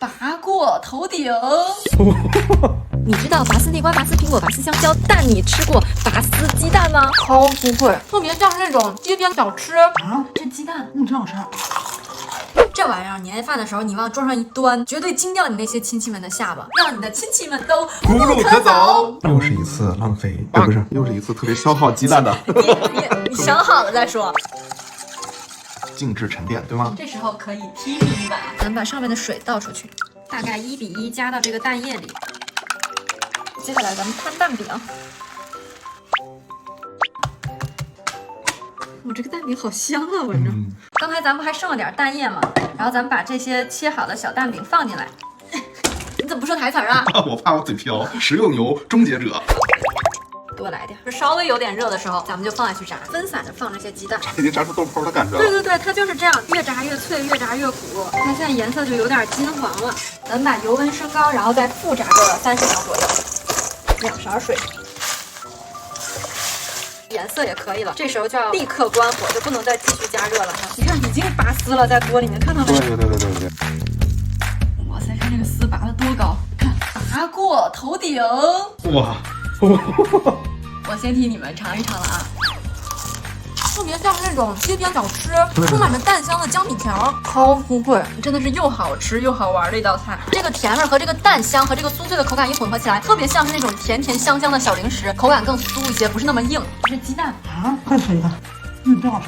拔过头顶。你知道拔丝地瓜、拔丝苹果、拔丝香蕉，但你吃过拔丝鸡蛋吗？超酥脆，特别像是那种街边小吃啊！这鸡蛋，真好吃。这玩意儿年夜饭的时候你往桌上一端，绝对惊掉你那些亲戚们的下巴，让你的亲戚们都无路可走。又是一次浪费，不是，又是一次特别消耗鸡蛋的你想好了再说。静置沉淀，对吗？这时候可以批评一把，咱把上面的水倒出去，大概1比1加到这个蛋液里。接下来咱们摊蛋饼。我这个蛋饼好香啊，闻着。刚才咱们不还剩了点蛋液吗？然后咱们把这些切好的小蛋饼放进来。你怎么不说台词啊？我怕我嘴瓢。食用油终结者，多来点，就稍微有点热的时候，咱们就放下去炸，分散着放这些鸡蛋。已经炸出豆泡的感觉了。对对对，它就是这样，越炸越脆，越炸越鼓。它现在颜色就有点金黄了。咱们把油温升高，然后再复炸个30秒左右，2勺水。颜色也可以了，这时候就要立刻关火，就不能再继续加热了。你看，已经拔丝了，在锅里面，看到没？对。哇塞，看这个丝拔得多高，看拔过头顶。哇！我先替你们尝一尝了啊，特别像是那种街边小吃，充满着蛋香的江米条，超酥脆，真的是又好吃又好玩的一道菜。这个甜味和这个蛋香和这个酥脆的口感一混合起来，特别像是那种甜甜香香的小零食，口感更酥一些，不是那么硬。这是鸡蛋啊，快吃一个，真好吃。